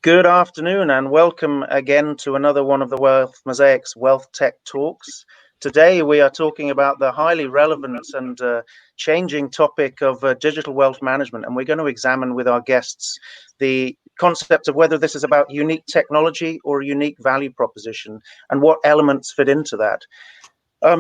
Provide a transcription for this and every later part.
Good afternoon and welcome again to another one of the Wealth Mosaic's WealthTech Talks. Today we are talking about the highly relevant and changing topic of digital wealth management, and we're going to examine with our guests the concept of whether this is about unique technology or a unique value proposition and what elements fit into that.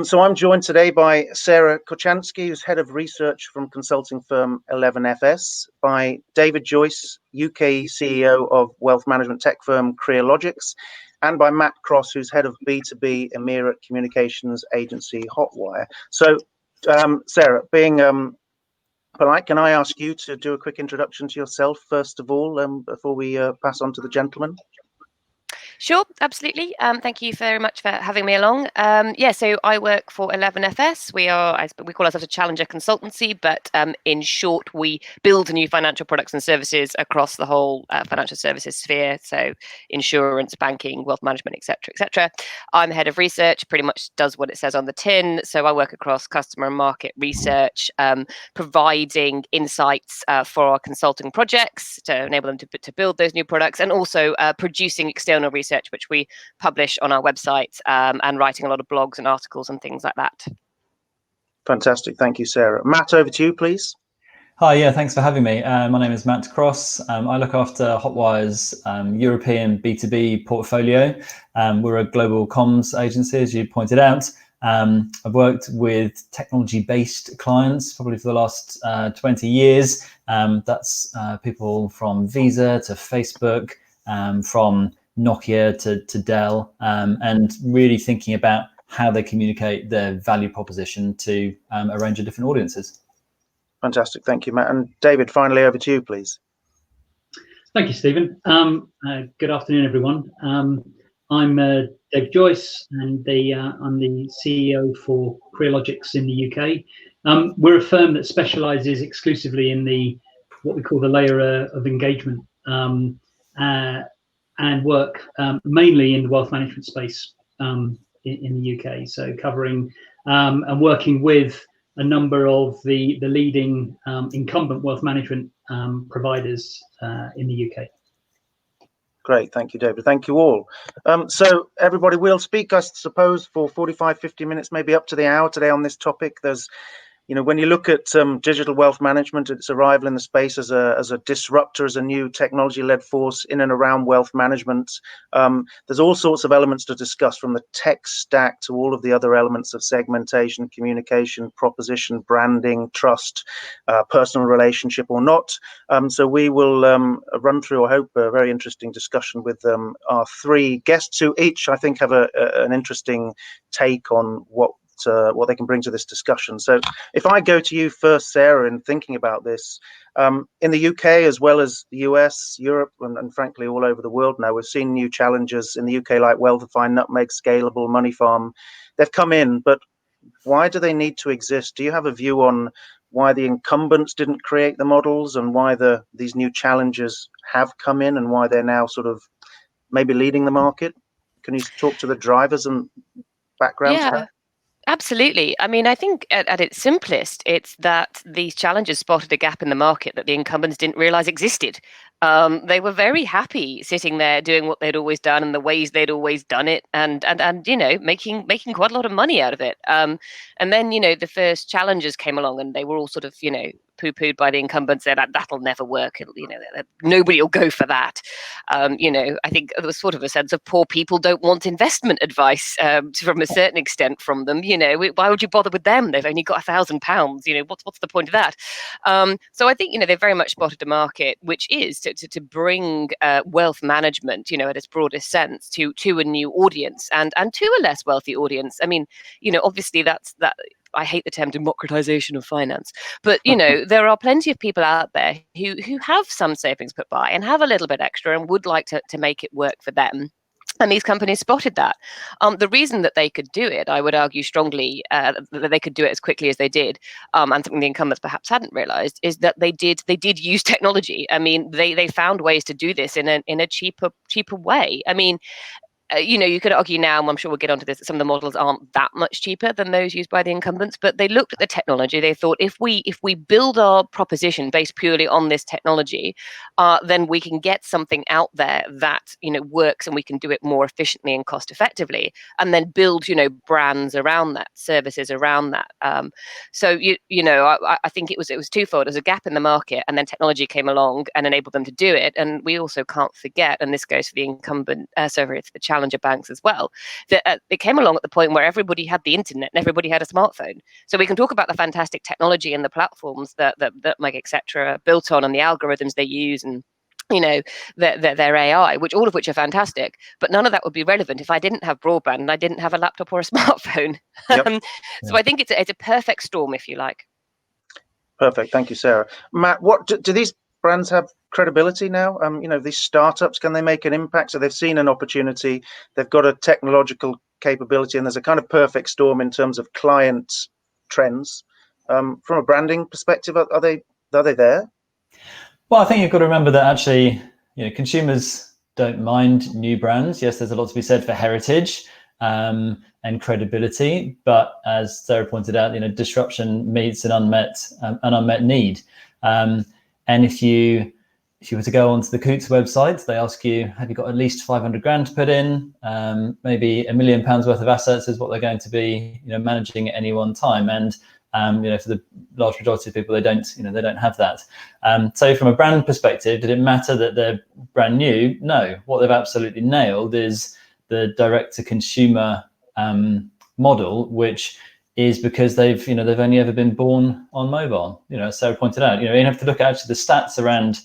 So I'm joined today by Sarah Kochanski, who's head of research from consulting firm 11FS, by David Joyce, UK CEO of wealth management tech firm Crealogics, and by Matt Cross, who's head of B2B EMEA communications agency Hotwire. So, Sarah, being polite, can I ask you to do a quick introduction to yourself, first of all, before we pass on to the gentlemen? Sure, absolutely. Thank you very much for having me along. So I work for 11FS. We call ourselves a challenger consultancy, but in short, we build new financial products and services across the whole financial services sphere. So insurance, banking, wealth management, etc., etc. I'm head of research, pretty much does what it says on the tin. So I work across customer and market research, providing insights for our consulting projects to enable them to build those new products, and also producing external research, which we publish on our website, and writing a lot of blogs and articles and things like that. Fantastic. Thank you, Sarah. Matt, over to you, please. Hi, thanks for having me. My name is Matt Cross. I look after Hotwire's European B2B portfolio. We're a global comms agency, as you pointed out. I've worked with technology-based clients probably for the last 20 years. That's people from Visa to Facebook, from Nokia to Dell, and really thinking about how they communicate their value proposition to a range of different audiences. Fantastic. Thank you, Matt. And David, finally over to you, please. Thank you, Stephen. Good afternoon, everyone. I'm Dave Joyce, and I'm the CEO for Crealogics in the UK. We're a firm that specialises exclusively in what we call the layer of engagement, and work mainly in the wealth management space in the UK. So covering and working with a number of the leading incumbent wealth management providers in the UK. Great. Thank you, David. Thank you all. So everybody will speak, I suppose, for 45, 50 minutes, maybe up to the hour today on this topic. There's, when you look at digital wealth management, its arrival in the space as a disruptor, as a new technology-led force in and around wealth management, there's all sorts of elements to discuss, from the tech stack to all of the other elements of segmentation, communication, proposition, branding, trust, personal relationship or not. So we will run through, I hope, a very interesting discussion with our three guests, who each, I think, have an interesting take on what they can bring to this discussion. So if I go to you first, Sarah, in thinking about this, in the UK as well as the US, Europe, and frankly all over the world now, we've seen new challenges in the UK like Wealthify, Nutmeg, Scalable, Money Farm. They've come in, but why do they need to exist? Do you have a view on why the incumbents didn't create the models, and why these new challenges have come in, and why they're now sort of maybe leading the market? Can you talk to the drivers and background to that? Absolutely. I mean, I think at its simplest, it's that these challengers spotted a gap in the market that the incumbents didn't realize existed. They were very happy sitting there doing what they'd always done and the ways they'd always done it, and making quite a lot of money out of it. And then the first challengers came along, and they were all sort of poo-pooed by the incumbents, said that'll never work. Nobody will go for that. I think there was sort of a sense of poor people don't want investment advice from a certain extent from them. Why would you bother with them? They've only got £1,000. What's the point of that? So I think they very much spotted a market which is to bring wealth management, at its broadest sense, to a new audience and to a less wealthy audience. I mean, obviously that. I hate the term democratization of finance, but there are plenty of people out there who have some savings put by and have a little bit extra and would like to make it work for them. And these companies spotted that. The reason that they could do it, I would argue strongly, that they could do it as quickly as they did, and something the incumbents perhaps hadn't realized, is that they did use technology. I mean, they found ways to do this in a cheaper way. I mean, you could argue now, and I'm sure we'll get onto this, that some of the models aren't that much cheaper than those used by the incumbents, but they looked at the technology. They thought, if we build our proposition based purely on this technology, then we can get something out there that works, and we can do it more efficiently and cost effectively, and then build brands around that, services around that. So I think it was twofold. There's a gap in the market, and then technology came along and enabled them to do it. And we also can't forget, and this goes for the incumbent, for the challenger banks as well, that it came along at the point where everybody had the internet and everybody had a smartphone. So we can talk about the fantastic technology and the platforms that Mike, etc., are built on, and the algorithms they use, and their AI, all of which are fantastic, but none of that would be relevant if I didn't have broadband and I didn't have a laptop or a smartphone. Yep. So I think it's a perfect storm, if you like. Perfect. Thank you, Sarah. Matt, what do these brands have credibility now? These startups, can they make an impact? So they've seen an opportunity, they've got a technological capability, and there's a kind of perfect storm in terms of client trends. From a branding perspective, are they there? Well, I think you've got to remember that actually, consumers don't mind new brands. Yes, there's a lot to be said for heritage and credibility, but as Sarah pointed out, disruption meets an unmet need. And if you were to go onto the Coutts website, they ask you, have you got at least 500 grand to put in? Maybe £1 million worth of assets is what they're going to be, managing at any one time. And for the large majority of people, they don't have that. So from a brand perspective, did it matter that they're brand new? No. What they've absolutely nailed is the direct-to-consumer model, which is because they've only ever been born on mobile. As Sarah pointed out, you have to look at actually the stats around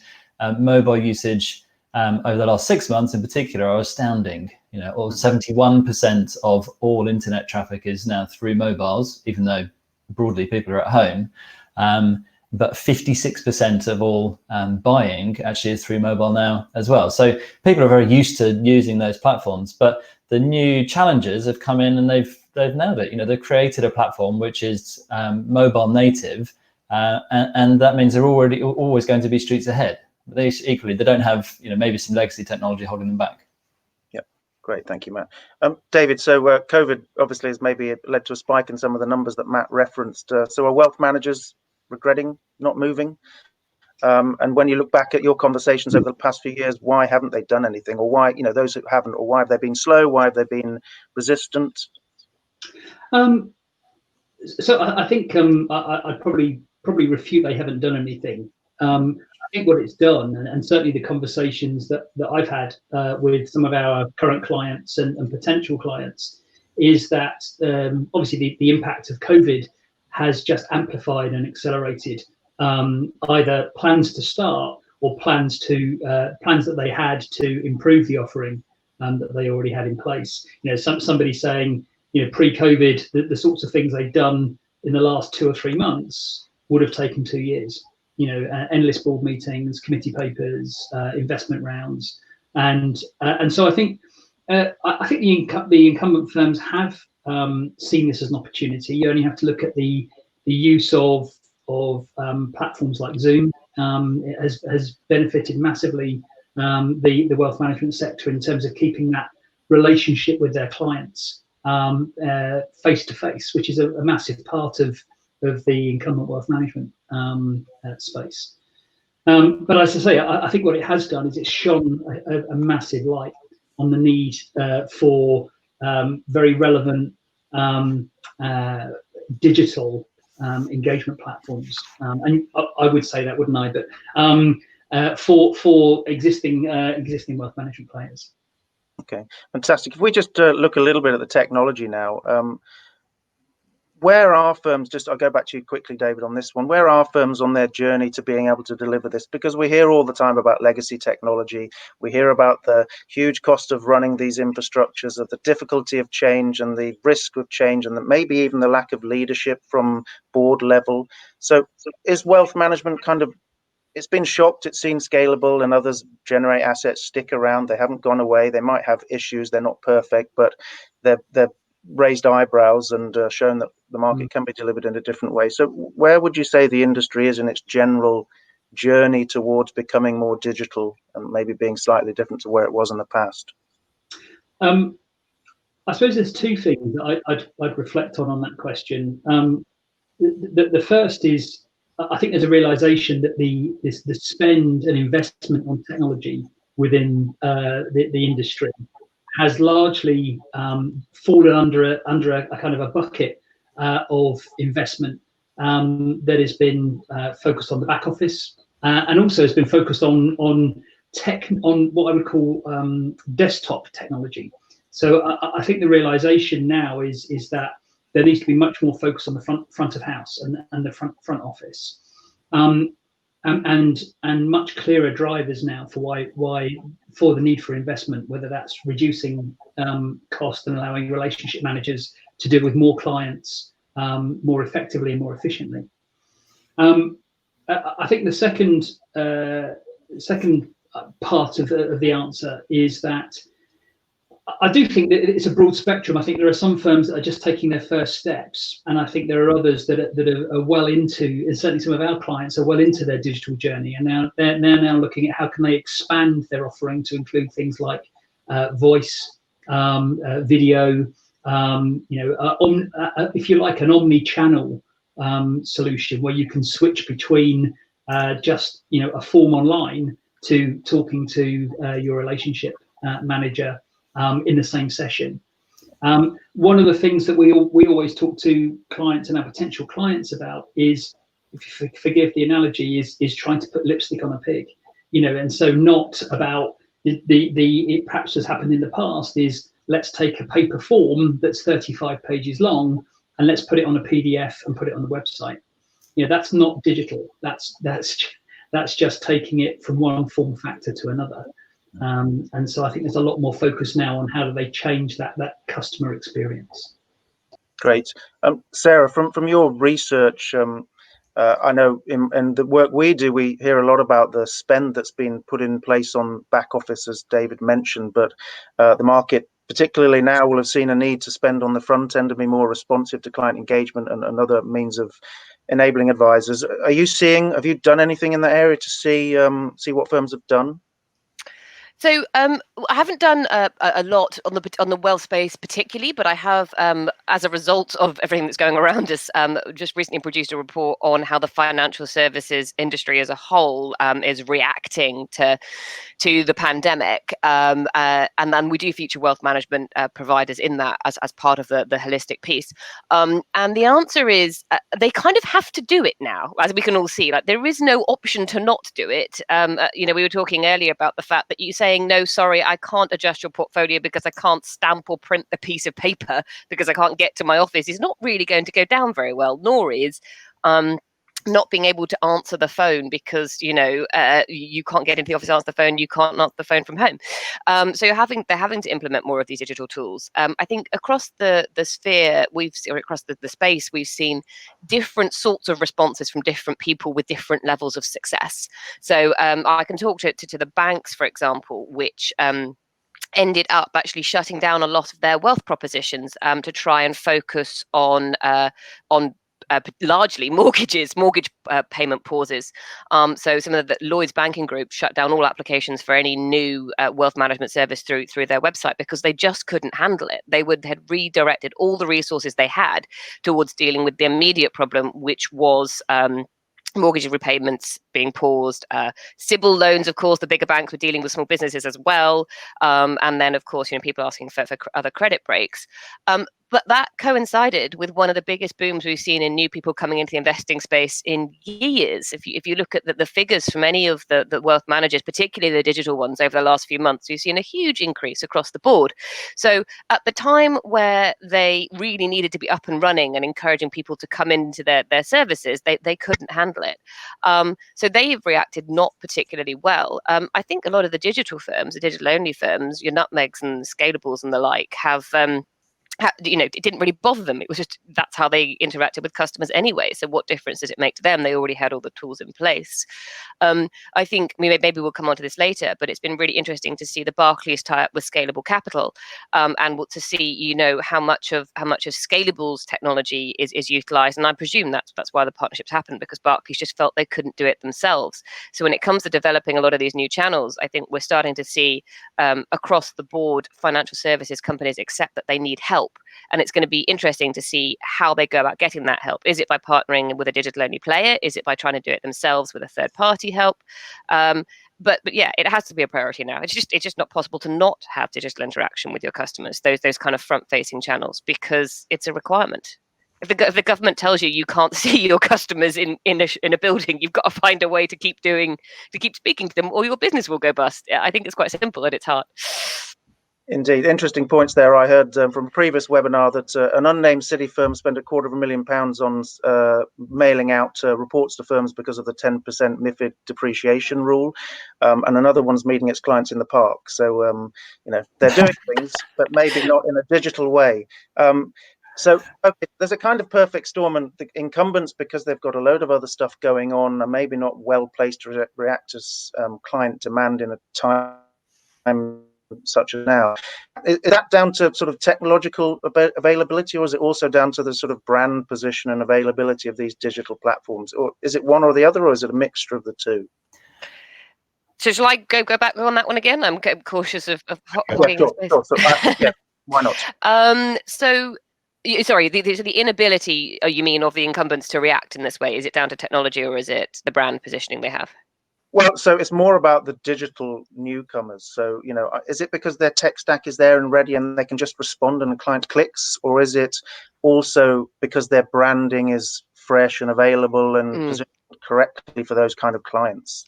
mobile usage over the last 6 months in particular are astounding. Or 71% of all internet traffic is now through mobiles, even though broadly people are at home. But 56% of all buying actually is through mobile now as well. So people are very used to using those platforms, but the new challengers have come in and they've nailed it. They've created a platform which is mobile native, and that means they're always going to be streets ahead. But they don't have maybe some legacy technology holding them back. Great, thank you, Matt. David, so COVID obviously has maybe led to a spike in some of the numbers that Matt referenced. So are wealth managers regretting not moving? And when you look back at your conversations over the past few years, why haven't they done anything? Or why, those who haven't, or why have they been slow? Why have they been resistant? So I think I'd probably refute they haven't done anything. I think what it's done, and certainly the conversations that I've had with some of our current clients and potential clients, is that obviously the impact of COVID has just amplified and accelerated either plans to start or plans that they had to improve the offering that they already had in place. Somebody saying, pre-COVID, the sorts of things they've done in the last 2 or 3 months would have taken 2 years. Endless board meetings, committee papers, investment rounds, and so I think the incumbent firms have seen this as an opportunity. You only have to look at the use of platforms like Zoom. It has benefited massively the wealth management sector in terms of keeping that relationship with their clients face to face, which is a massive part of the incumbent wealth management space. But as I say, I think what it has done is it's shone a massive light on the need for very relevant digital engagement platforms. And I would say that, wouldn't I? But for existing wealth management players. Okay, fantastic. If we just look a little bit at the technology now, where are firms, I'll go back to you quickly, David, on this one. Where are firms on their journey to being able to deliver this? Because we hear all the time about legacy technology. We hear about the huge cost of running these infrastructures, of the difficulty of change and the risk of change, and maybe even the lack of leadership from board level. So is wealth management it's been shocked, it's seen scalable, and others generate assets, stick around, they haven't gone away, they might have issues, they're not perfect, but they're raised eyebrows and shown that the market can be delivered in a different way. So where would you say the industry is in its general journey towards becoming more digital and maybe being slightly different to where it was in the past? I suppose there's two things that I'd reflect on that question. The first is, I think there's a realization that the spend and investment on technology within the industry has largely fallen under a kind of a bucket of investment that has been focused on the back office, and also has been focused on what I would call desktop technology. So I think the realization now is that there needs to be much more focus on the front of house and the front office, and much clearer drivers now for the need for investment, whether that's reducing cost and allowing relationship managers to deal with more clients more effectively and more efficiently. I think the second part of the answer is that I do think that it's a broad spectrum. I think there are some firms that are just taking their first steps, and I think there are others that are well into, and certainly some of our clients are well into their digital journey, and they're now looking at how can they expand their offering to include things like voice, video, if you like, an omni-channel solution where you can switch between just a form online to talking to your relationship manager in the same session. One of the things that we always talk to clients and our potential clients about is, if you forgive the analogy, is trying to put lipstick on a pig, and so not about it perhaps has happened in the past is, let's take a paper form that's 35 pages long and let's put it on a PDF and put it on the website. That's not digital. That's just taking it from one form factor to another. And so I think there's a lot more focus now on how do they change that customer experience. Great. Sarah, from your research, I know in the work we do, we hear a lot about the spend that's been put in place on back office, as David mentioned, but the market, particularly now, will have seen a need to spend on the front end and be more responsive to client engagement and other means of enabling advisors. Have you done anything in that area to see what firms have done? So I haven't done a lot on the wealth space particularly, but I have, as a result of everything that's going around us, just recently produced a report on how the financial services industry as a whole is reacting to the pandemic, and then we do feature wealth management providers in that as part of the holistic piece. And the answer is they kind of have to do it now, as we can all see. Like, there is no option to not do it. We were talking earlier about the fact that you saying, no, sorry, I can't adjust your portfolio because I can't stamp or print the piece of paper because I can't get to my office, is not really going to go down very well, nor is not being able to answer the phone because you can't get into the office, answer the phone, you can't answer the phone from home. So they're having to implement more of these digital tools. I think across the sphere, across the space, we've seen different sorts of responses from different people with different levels of success. So I can talk to the banks, for example, which ended up actually shutting down a lot of their wealth propositions to try and focus on largely mortgage payment pauses. So some of the Lloyds Banking Group shut down all applications for any new wealth management service through their website because they just couldn't handle it. They had redirected all the resources they had towards dealing with the immediate problem, which was mortgage repayments being paused, CBIL loans, of course, the bigger banks were dealing with small businesses as well. And then, of course, people asking for other credit breaks. But that coincided with one of the biggest booms we've seen in new people coming into the investing space in years. If you look at the figures from any of the wealth managers, particularly the digital ones, over the last few months, we've seen a huge increase across the board. So at the time where they really needed to be up and running and encouraging people to come into their services, they couldn't handle it. So they've reacted not particularly well. I think a lot of the digital firms, the digital-only firms, your Nutmegs and Scalables and the like, have it didn't really bother them. It was just that's how they interacted with customers anyway. So what difference does it make to them? They already had all the tools in place. I think maybe we'll come on to this later, but it's been really interesting to see the Barclays tie up with Scalable Capital, and to see how much of Scalable's technology is utilized. And I presume that's why the partnerships happened, because Barclays just felt they couldn't do it themselves. So when it comes to developing a lot of these new channels, I think we're starting to see across the board financial services companies accept that they need help. And it's going to be interesting to see how they go about getting that help. Is it by partnering with a digital-only player? Is it by trying to do it themselves with a third-party help? But yeah, it has to be a priority now. It's just not possible to not have digital interaction with your customers, those kind of front-facing channels, because it's a requirement. If the government tells you can't see your customers in a building, you've got to find a way to keep speaking to them, or your business will go bust. I think it's quite simple at its heart. Indeed, interesting points there. I heard from a previous webinar that an unnamed city firm spent £250,000 on mailing out reports to firms because of the 10% MiFID depreciation rule, and another one's meeting its clients in the park. So they're doing things, but maybe not in a digital way. So there's a kind of perfect storm, and the incumbents, because they've got a load of other stuff going on, are maybe not well placed to react to client demand in a time such as now. Is that down to sort of technological availability, or is it also down to the sort of brand position and availability of these digital platforms, or is it one or the other, or is it a mixture of the two? So shall I go back on that one again? I'm cautious of hogging sure. So, why not? Sorry, the inability, you mean, of the incumbents to react in this way, is it down to technology, or is it the brand positioning they have? Well, so it's more about the digital newcomers. So, is it because their tech stack is there and ready and they can just respond and the client clicks? Or is it also because their branding is fresh and available and positioned correctly for those kind of clients?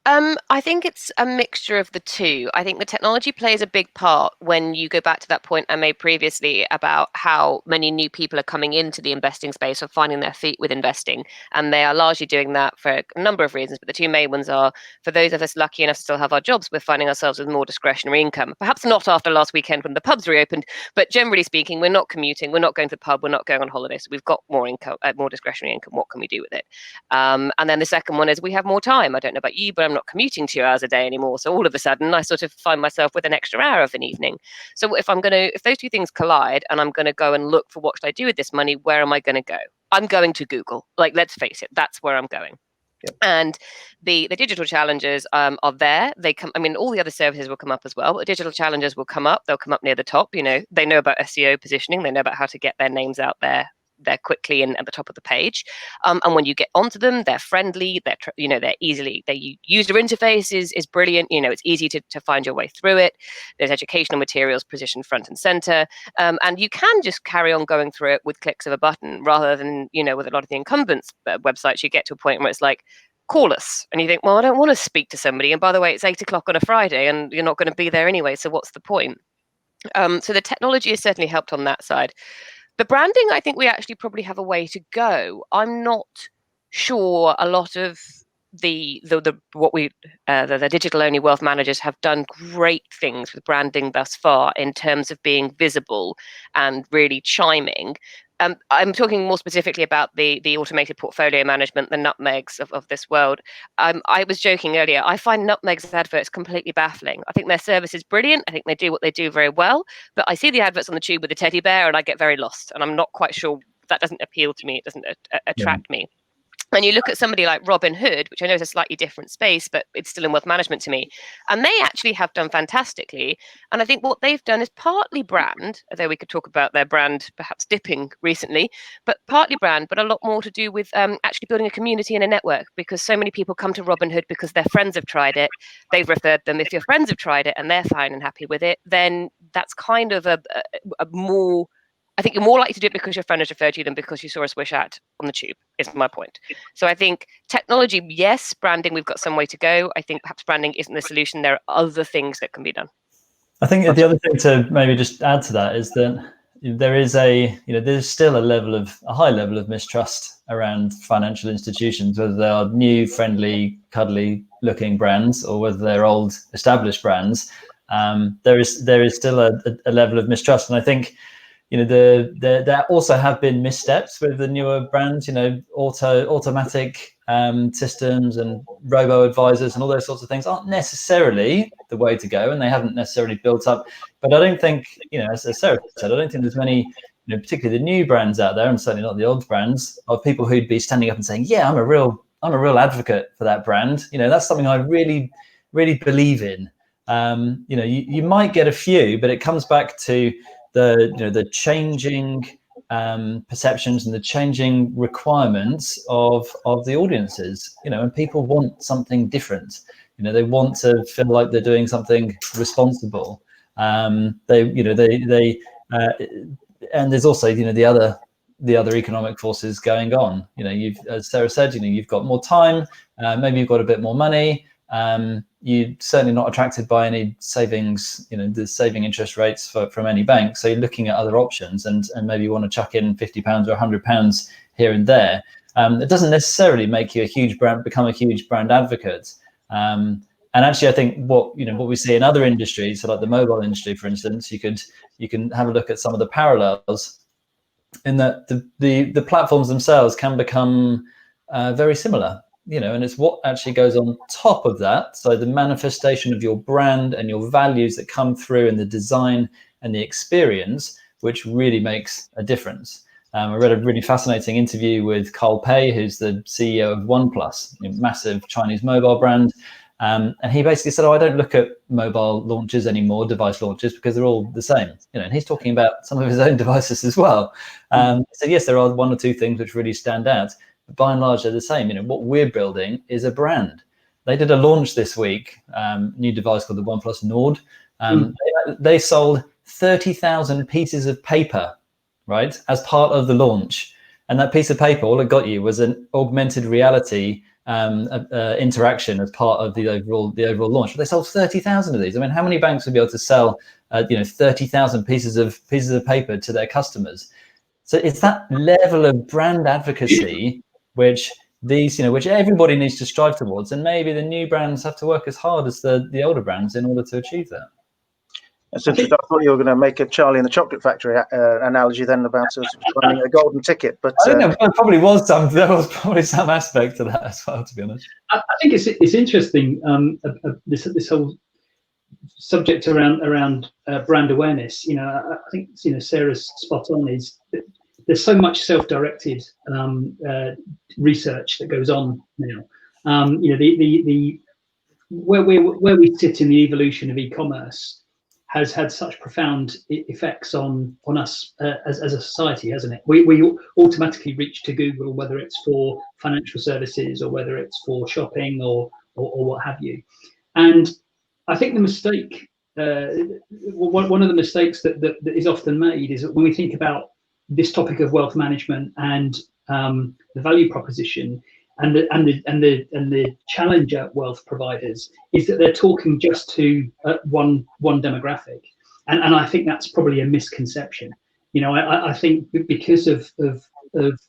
I think it's a mixture of the two. I think the technology plays a big part when you go back to that point I made previously about how many new people are coming into the investing space or finding their feet with investing. And they are largely doing that for a number of reasons. But the two main ones are, for those of us lucky enough to still have our jobs, we're finding ourselves with more discretionary income. Perhaps not after last weekend when the pubs reopened, but generally speaking, we're not commuting, we're not going to the pub, we're not going on holiday. So we've got more income, more discretionary income. What can we do with it? And then the second one is we have more time. I don't know about you, but I'm not commuting 2 hours a day anymore. So all of a sudden I sort of find myself with an extra hour of an evening. So if those two things collide and I'm going to go and look for what should I do with this money, where am I going to go? I'm going to Google. Like, let's face it, that's where I'm going. Yep. And the digital challenges are there. They come. I mean, all the other services will come up as well, but the digital challenges will come up. They'll come up near the top. They know about SEO positioning. They know about how to get their names out there quickly and at the top of the page. And when you get onto them, they're friendly. Their user interface is brilliant. It's easy to find your way through it. There's educational materials positioned front and center, and you can just carry on going through it with clicks of a button, rather than with a lot of the incumbents' websites. You get to a point where it's like, call us, and you think, well, I don't want to speak to somebody, and by the way, it's 8 o'clock on a Friday, and you're not going to be there anyway. So what's the point? So the technology has certainly helped on that side. The branding, I think we actually probably have a way to go. I'm not sure a lot of the digital only wealth managers have done great things with branding thus far in terms of being visible and really chiming. I'm talking more specifically about the automated portfolio management, the Nutmegs of this world. I was joking earlier. I find Nutmeg's adverts completely baffling. I think their service is brilliant. I think they do what they do very well. But I see the adverts on the tube with the teddy bear and I get very lost. And I'm not quite sure, that doesn't appeal to me. It doesn't attract me. And you look at somebody like Robinhood, which I know is a slightly different space, but it's still in wealth management to me. And they actually have done fantastically. And I think what they've done is partly brand, although we could talk about their brand perhaps dipping recently, but partly brand, but a lot more to do with actually building a community and a network, because so many people come to Robinhood because their friends have tried it. They've referred them. If your friends have tried it and they're fine and happy with it, then that's kind of a more... I think you're more likely to do it because your friend has referred you than because you saw a Swish ad on the tube, is my point. So I think technology, yes. Branding, we've got some way to go. I think perhaps branding isn't the solution. There are other things that can be done. I think the other thing to maybe just add to that is that there is there's still a high level of mistrust around financial institutions, whether they are new, friendly, cuddly looking brands or whether they're old, established brands. There is still a level of mistrust. And I think there also have been missteps with the newer brands. Automatic systems and robo advisors and all those sorts of things aren't necessarily the way to go, and they haven't necessarily built up. But I don't think, as Sarah said, I don't think there's many, particularly the new brands out there, and certainly not the old brands, of people who'd be standing up and saying, yeah, I'm a real advocate for that brand. That's something I really, really believe in. You might get a few, but it comes back to the changing perceptions and the changing requirements of the audiences. And people want something different. They want to feel like they're doing something responsible. And there's also the other economic forces going on. As Sarah said, you've got more time, maybe you've got a bit more money. You're certainly not attracted by any savings, the saving interest rates from any bank. So you're looking at other options, and maybe you want to chuck in £50 or £100 here and there. It doesn't necessarily make you become a huge brand advocate. And actually, I think what we see in other industries, so like the mobile industry, for instance, you can have a look at some of the parallels in that the platforms themselves can become very similar. And it's what actually goes on top of that. So the manifestation of your brand and your values that come through in the design and the experience, which really makes a difference. I read a really fascinating interview with Carl Pei, who's the CEO of OnePlus, a massive Chinese mobile brand. And he basically said, I don't look at mobile launches anymore, device launches, because they're all the same. And he's talking about some of his own devices as well. So yes, there are one or two things which really stand out. But by and large, they're the same. What we're building is a brand. They did a launch this week, new device called the OnePlus Nord. They sold 30,000 pieces of paper, right, as part of the launch. And that piece of paper, all it got you was an augmented reality interaction as part of the overall launch. But they sold 30,000 of these. I mean, how many banks would be able to sell 30,000 pieces of paper to their customers? So it's that level of brand advocacy which everybody needs to strive towards, and maybe the new brands have to work as hard as the older brands in order to achieve that. That's interesting. I thought you were going to make a Charlie and the Chocolate Factory analogy then about finding a golden ticket, but I don't know. There was probably some aspect to that as well, to be honest. I think it's interesting, this whole subject around brand awareness. I think Sarah's spot on. Is there's so much self-directed research that goes on now. Where we sit in the evolution of e-commerce has had such profound effects on us as a society, hasn't it? We automatically reach to Google, whether it's for financial services or whether it's for shopping or what have you. And I think the mistake, one of the mistakes that is often made is that when we think about this topic of wealth management and the value proposition and the challenger wealth providers, is that they're talking just to one demographic, and I think that's probably a misconception. I think because of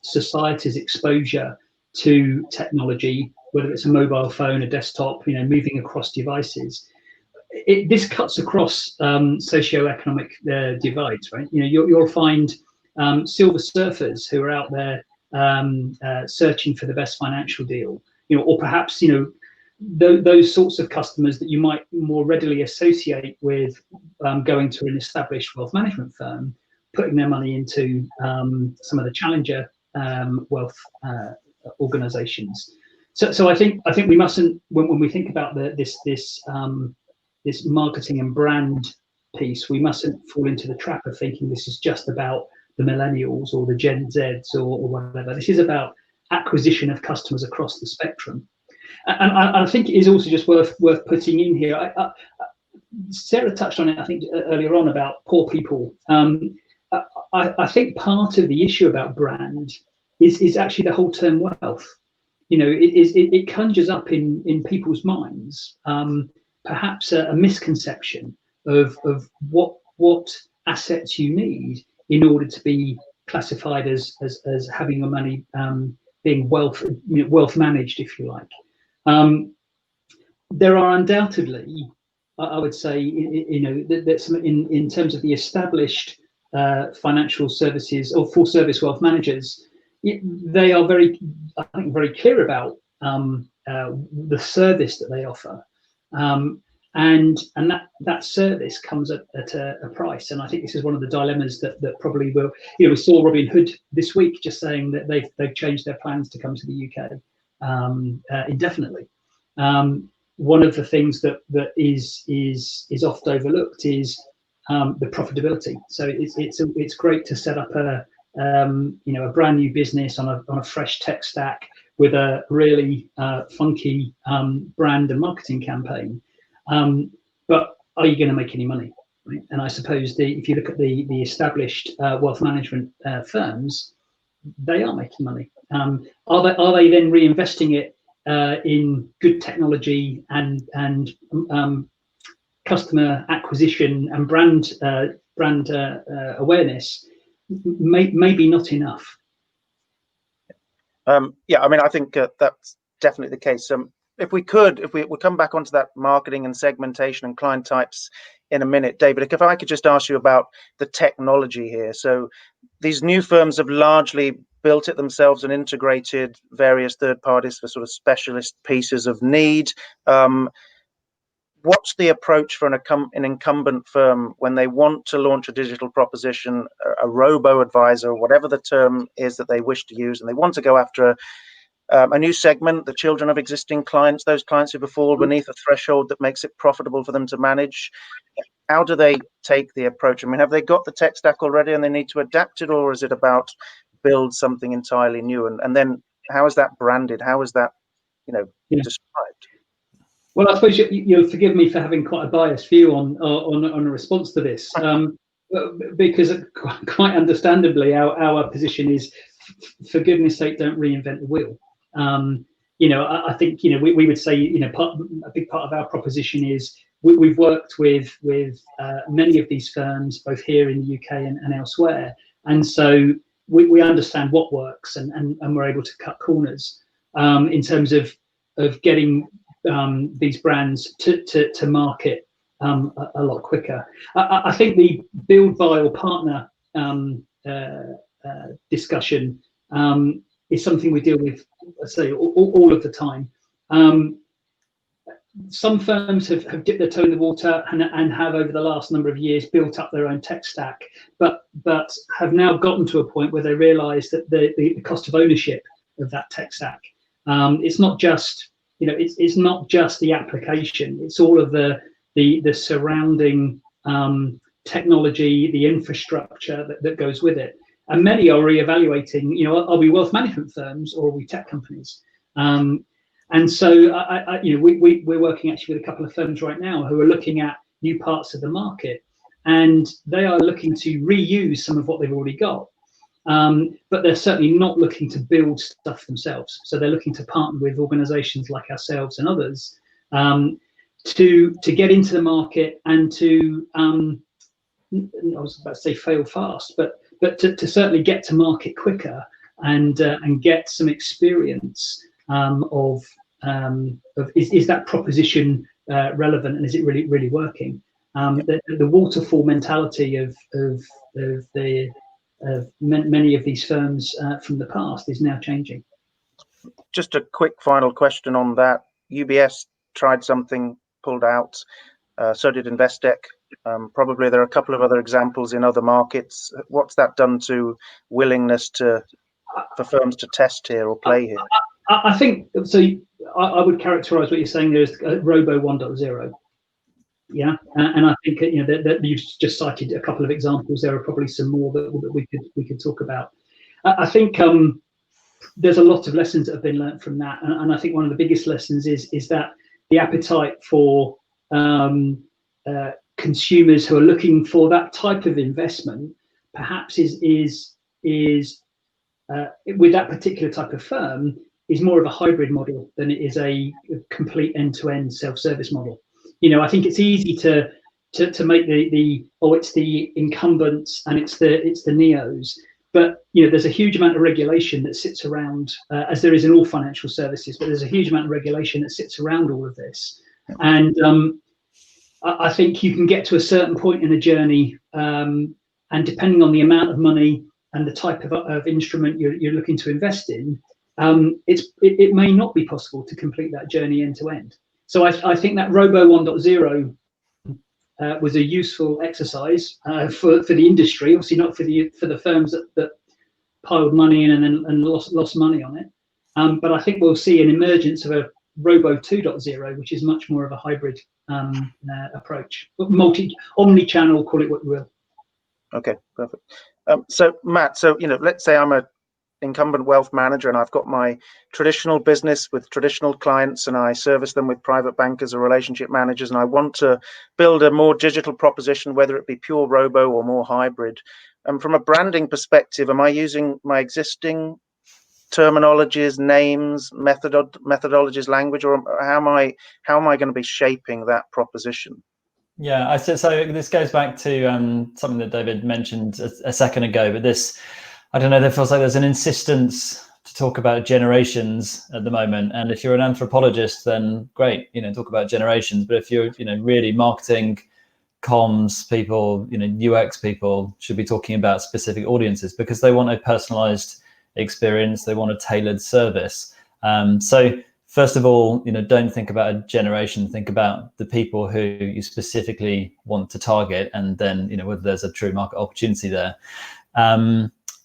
society's exposure to technology, whether it's a mobile phone, a desktop, moving across devices, this cuts across socioeconomic divides, right? You'll find silver surfers who are out there searching for the best financial deal, or perhaps those sorts of customers that you might more readily associate with going to an established wealth management firm, putting their money into some of the challenger wealth organizations. So I think we mustn't, when we think about this marketing and brand piece, we mustn't fall into the trap of thinking this is just about the millennials or the Gen Zs or whatever. This is about acquisition of customers across the spectrum. And I think it is also just worth putting in here. Sarah touched on it, I think, earlier on about poor people. I think part of the issue about brand is actually the whole term wealth. It conjures up in people's minds perhaps a misconception of what assets you need in order to be classified as having your money being wealth managed, if you like. There are undoubtedly, I would say, that in terms of the established financial services or full service wealth managers, they are very, I think, very clear about the service that they offer, and that service comes at a price. And I think this is one of the dilemmas that probably will. We saw Robin Hood this week just saying that they've changed their plans to come to the UK indefinitely. One of the things that is oft overlooked is the profitability. So it's great to set up a brand new business on a fresh tech stack with a really funky brand and marketing campaign. But are you going to make any money? Right? And I suppose if you look at the established wealth management firms, they are making money. Are they then reinvesting it in good technology and customer acquisition and brand awareness? Maybe not enough. Yeah, I mean, I think that's definitely the case. If we come back onto that marketing and segmentation and client types in a minute, David, if I could just ask you about the technology here. So these new firms have largely built it themselves and integrated various third parties for sort of specialist pieces of need. What's the approach for an incumbent firm when they want to launch a digital proposition, a robo-advisor, whatever the term is that they wish to use, and they want to go after a new segment, the children of existing clients, those clients who fall beneath a threshold that makes it profitable for them to manage? How do they take the approach? I mean, have they got the tech stack already and they need to adapt it, or is it about build something entirely new? And then how is that branded? How is that, described? Well, I suppose you'll forgive me for having quite a biased view on a response to this, because quite understandably, our position is, for goodness sake, don't reinvent the wheel. I think we would say a big part of our proposition is we've worked with many of these firms both here in the UK and elsewhere, and so we understand what works, and we're able to cut corners in terms of getting these brands to market a lot quicker. I think the build, buy or partner discussion is something we deal with, let's say, all of the time. Some firms have dipped their toe in the water and have over the last number of years built up their own tech stack, but have now gotten to a point where they realise that the cost of ownership of that tech stack, it's not just it's not just the application, it's all of the surrounding technology, the infrastructure that goes with it. And many are reevaluating, are we wealth management firms or are we tech companies? And so we're working actually with a couple of firms right now who are looking at new parts of the market, and they are looking to reuse some of what they've already got. But they're certainly not looking to build stuff themselves. So they're looking to partner with organizations like ourselves and others to get into the market and to, I was about to say fail fast, but to certainly get to market quicker and get some experience of is that proposition relevant, and is it really working? The waterfall mentality of many of these firms from the past is now changing. Just a quick final question on that. UBS tried something, pulled out. So did Investec. Probably there are a couple of other examples in other markets. What's that done to willingness for firms to test here or play here? I think so. I would characterise what you're saying there as Robo 1.0. Yeah, and I think that you've just cited a couple of examples. There are probably some more that we could talk about. I think there's a lot of lessons that have been learned from that, and I think one of the biggest lessons is that the appetite for consumers who are looking for that type of investment perhaps is with that particular type of firm is more of a hybrid model than it is a complete end-to-end self-service model. I think it's easy to make it's the incumbents and it's the neos, but there's a huge amount of regulation that sits around, as there is in all financial services, but there's a huge amount of regulation that sits around all of this. And I think you can get to a certain point in the journey and depending on the amount of money and the type of instrument you're looking to invest in, it may not be possible to complete that journey end to end. So I think that Robo 1.0 was a useful exercise for the industry, obviously not for the firms that piled money in and lost money on it. But I think we'll see an emergence of a Robo 2.0, which is much more of a hybrid approach, omni-channel, call it what you will. Okay, perfect. So Matt, let's say I'm a incumbent wealth manager and I've got my traditional business with traditional clients and I service them with private bankers or relationship managers, and I want to build a more digital proposition, whether it be pure robo or more hybrid. From a branding perspective, am I using my existing terminologies, names, methodologies, language, or how am I going to be shaping that proposition? Yeah, so this goes back to something that David mentioned a second ago, but this, I don't know, there feels like there's an insistence to talk about generations at the moment. And if you're an anthropologist, then great, talk about generations. But if you're, really marketing, comms people, UX people should be talking about specific audiences because they want a personalized experience. They want a tailored service. So first of all, don't think about a generation, think about the people who you specifically want to target, and then, whether there's a true market opportunity there.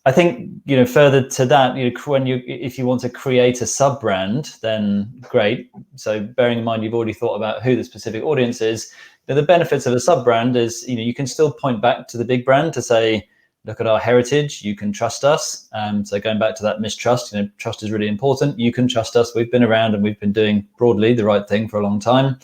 I think, further to that, if you want to create a sub brand, then great. So bearing in mind, you've already thought about who the specific audience is. The benefits of a sub brand is, you can still point back to the big brand to say, look at our heritage, you can trust us. So going back to that mistrust, trust is really important. You can trust us. We've been around and we've been doing broadly the right thing for a long time.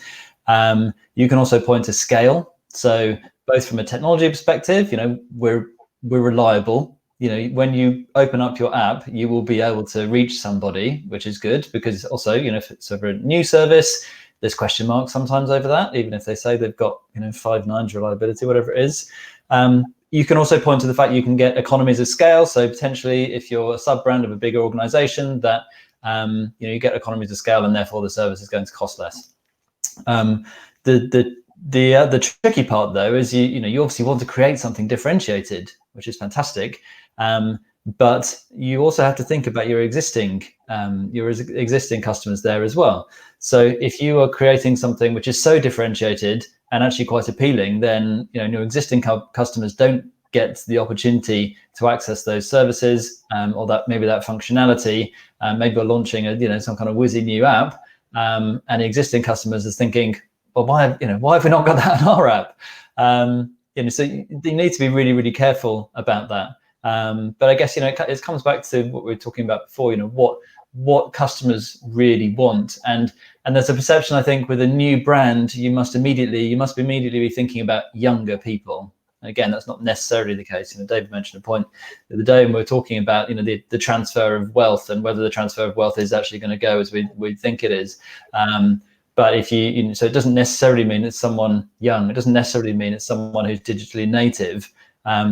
You can also point to scale. So both from a technology perspective, we're reliable. When you open up your app, you will be able to reach somebody, which is good because also, if it's over a new service, there's question marks sometimes over that, even if they say they've got, 5 nines reliability, whatever it is. You can also point to the fact you can get economies of scale. So potentially, if you're a sub brand of a bigger organization, that you get economies of scale, and therefore the service is going to cost less. The tricky part though is you obviously want to create something differentiated, which is fantastic. But you also have to think about your existing customers there as well. So if you are creating something which is so differentiated and actually quite appealing, then your existing customers don't get the opportunity to access those services or that functionality. Maybe we're launching some kind of whizzy new app, and the existing customers is thinking, well, why have we not got that in our app? So you need to be really, really careful about that. But I guess it comes back to what we were talking about before. What customers really want, and there's a perception, I think, with a new brand, you must immediately be thinking about younger people. Again, that's not necessarily the case. David mentioned a point the other day when we were talking about the transfer of wealth and whether the transfer of wealth is actually going to go as we think it is. But if so it doesn't necessarily mean it's someone young. It doesn't necessarily mean it's someone who's digitally native.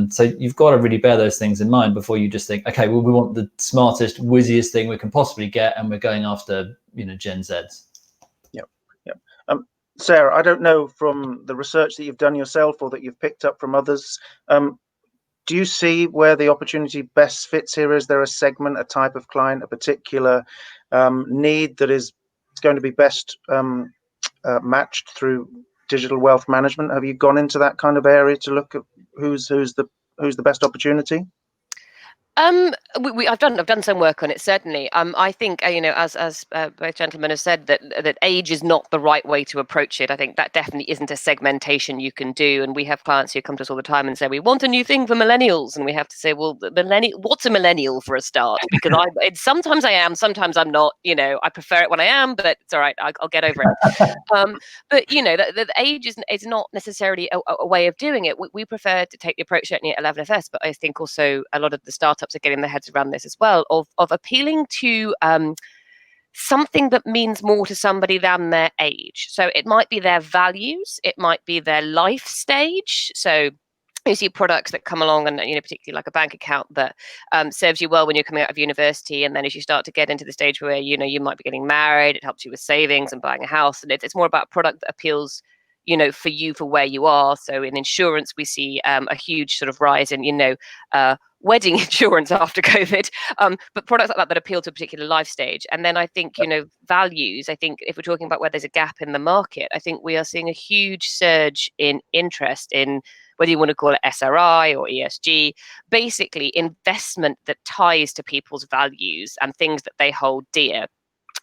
So you've got to really bear those things in mind before you just think, okay, well, we want the smartest, whizziest thing we can possibly get, and we're going after, Gen Zs. Yep. Sarah, I don't know from the research that you've done yourself or that you've picked up from others, do you see where the opportunity best fits here? Is there a segment, a type of client, a particular need that is going to be best matched through digital wealth management? Have you gone into that kind of area to look at who's the best opportunity? I've done some work on it, certainly. I think as both gentlemen have said, that age is not the right way to approach it. I think that definitely isn't a segmentation you can do. And we have clients who come to us all the time and say, we want a new thing for millennials, and we have to say, well, what's a millennial for a start? Because sometimes I am, sometimes I'm not. I prefer it when I am, but it's all right. I'll get over it. But the age is not necessarily a way of doing it. We prefer to take the approach certainly at 11FS, but I think also a lot of the startups are getting their heads around this as well, of appealing to something that means more to somebody than their age. So it might be their values, it might be their life stage. So you see products that come along, and particularly like a bank account that serves you well when you're coming out of university, and then as you start to get into the stage where you might be getting married, it helps you with savings and buying a house, and it's more about a product that appeals for you for where you are. So in insurance, we see a huge sort of rise in, wedding insurance after COVID, but products like that appeal to a particular life stage. And then I think, values, I think if we're talking about where there's a gap in the market, I think we are seeing a huge surge in interest in whether you want to call it SRI or ESG, basically investment that ties to people's values and things that they hold dear.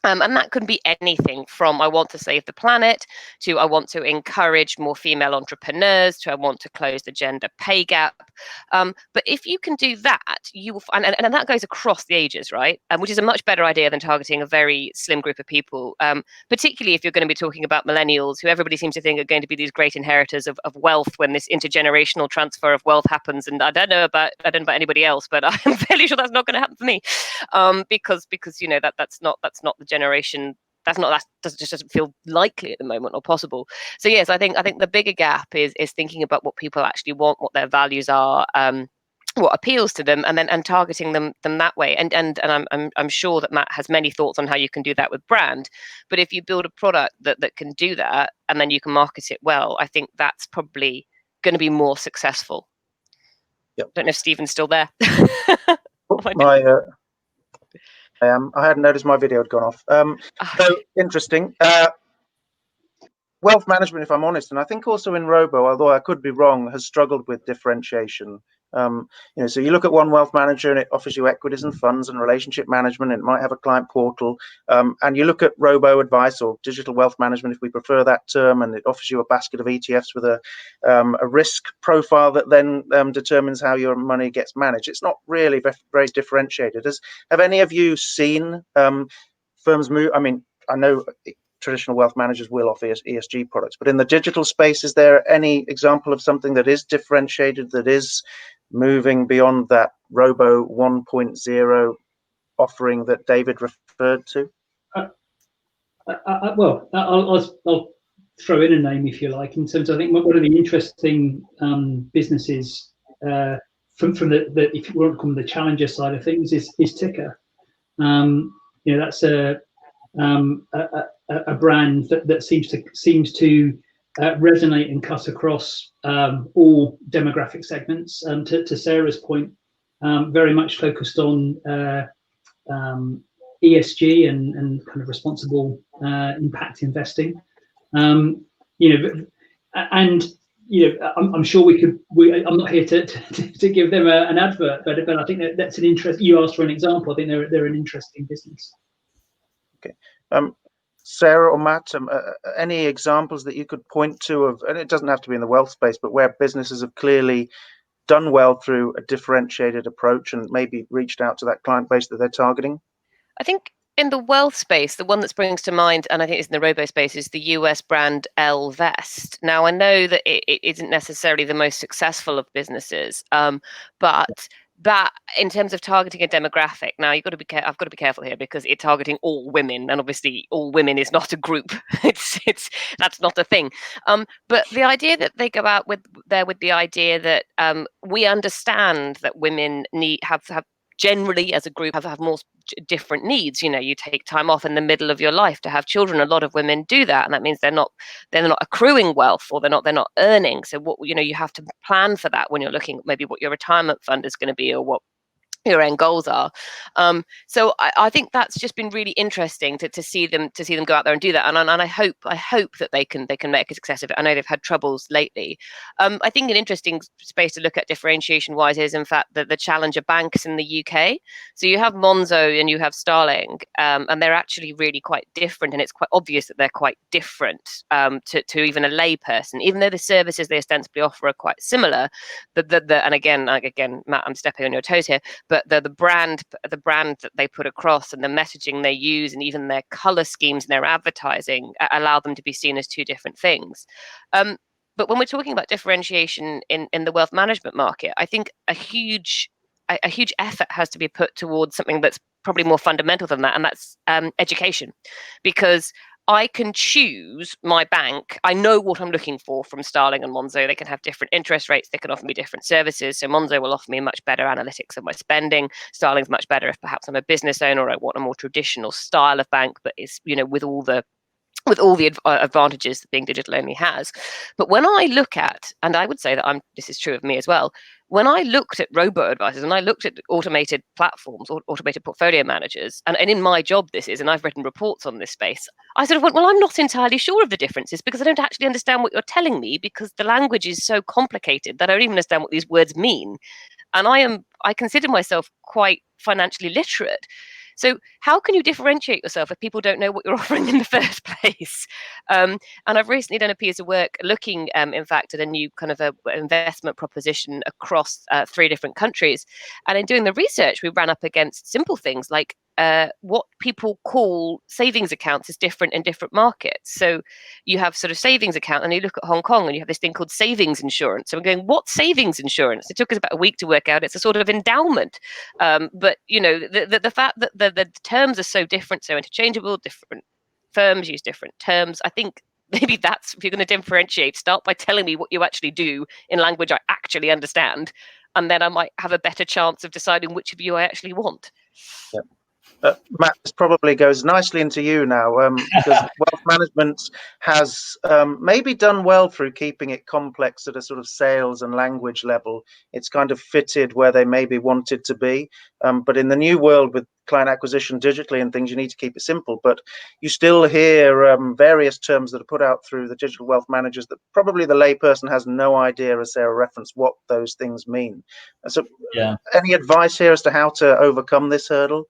And that can be anything from I want to save the planet to I want to encourage more female entrepreneurs to I want to close the gender pay gap. But if you can do that, you will find, and that goes across the ages, right? Which is a much better idea than targeting a very slim group of people, particularly if you're going to be talking about millennials, who everybody seems to think are going to be these great inheritors of wealth when this intergenerational transfer of wealth happens. And I don't know about anybody else, but I'm fairly sure that's not going to happen for me, because that's not the generation. That just doesn't feel likely at the moment or possible. So yes, I think the bigger gap is thinking about what people actually want, what their values are, what appeals to them, and targeting them that way. And I'm sure that Matt has many thoughts on how you can do that with brand. But if you build a product that can do that and then you can market it well, I think that's probably going to be more successful. Yep. Don't know if Stephen's still there. I hadn't noticed my video had gone off. So interesting. Wealth management, if I'm honest, and I think also in Robo, although I could be wrong, has struggled with differentiation. So you look at one wealth manager and it offers you equities and funds and relationship management. It might have a client portal, and you look at Robo Advice or digital wealth management, if we prefer that term, and it offers you a basket of ETFs with a risk profile that then determines how your money gets managed. It's not really very differentiated. Have any of you seen firms move? I mean, I know traditional wealth managers will offer ESG products, but in the digital space, is there any example of something that is differentiated, that is moving beyond that Robo 1.0 offering that David referred to? Well, I'll throw in a name if you like. In terms, I think one of the interesting businesses from the if you want to call them the challenger side of things is Ticker. That's a brand that seems to resonate and cut across all demographic segments. To Sarah's point, very much focused on ESG and kind of responsible impact investing. I'm sure I'm not here to give them an advert, but I think that's an interest. You asked for an example. I think they're an interesting business. Okay. Sarah or Matt, any examples that you could point to of, and it doesn't have to be in the wealth space, but where businesses have clearly done well through a differentiated approach and maybe reached out to that client base that they're targeting? I think in the wealth space, the one that springs to mind, and I think it's in the robo space, is the US brand Vest. Now, I know that it isn't necessarily the most successful of businesses, but that in terms of targeting a demographic, now I've got to be careful here, because it's targeting all women, and obviously all women is not a group. it's that's not a thing. But the idea that they go out with the idea that we understand that women have generally as a group have more different needs. You take time off in the middle of your life to have children. A lot of women do that, and that means they're not accruing wealth, or they're not earning. So what you have to plan for that when you're looking at maybe what your retirement fund is going to be, or what your end goals are. So I think that's just been really interesting to see them go out there and do that. And I hope that they can make a success of it. I know they've had troubles lately. I think an interesting space to look at differentiation wise is in fact the challenger banks in the UK. So you have Monzo and you have Starling, and they're actually really quite different. And it's quite obvious that they're quite different to even a lay person, even though the services they ostensibly offer are quite similar. And again, Matt, I'm stepping on your toes here, but the brand that they put across and the messaging they use and even their color schemes and their advertising allow them to be seen as two different things. But when we're talking about differentiation in the wealth management market, I think a huge effort has to be put towards something that's probably more fundamental than that, and that's education. Because I can choose my bank. I know what I'm looking for from Starling and Monzo. They can have different interest rates. They can offer me different services. So Monzo will offer me much better analytics of my spending. Starling's much better if perhaps I'm a business owner or I want a more traditional style of bank, but it's with all the with all the advantages that being digital only has. But when I look at, and I would say that this is true of me as well, when I looked at robo-advisors and I looked at automated platforms or automated portfolio managers, and in my job this is, and I've written reports on this space, I sort of went, well, I'm not entirely sure of the differences because I don't actually understand what you're telling me because the language is so complicated that I don't even understand what these words mean. And I consider myself quite financially literate. So how can you differentiate yourself if people don't know what you're offering in the first place? And I've recently done a piece of work looking, in fact, at a new kind of investment proposition across 3 different countries. And in doing the research, we ran up against simple things like what people call savings accounts is different in different markets. So you have sort of savings account, and you look at Hong Kong, and you have this thing called savings insurance. So we're going, what savings insurance? It took us about a week to work out. It's a sort of endowment, but the fact that the terms are so different, so interchangeable, different firms use different terms. I think maybe that's, if you're going to differentiate, start by telling me what you actually do in language I actually understand, and then I might have a better chance of deciding which of you I actually want. Yep. Matt, this probably goes nicely into you now, because wealth management has maybe done well through keeping it complex at a sort of sales and language level. It's kind of fitted where they maybe wanted to be. But in the new world with client acquisition digitally and things, you need to keep it simple. But you still hear various terms that are put out through the digital wealth managers that probably the layperson has no idea, as Sarah referenced, what those things mean. So Yeah. any advice here as to how to overcome this hurdle?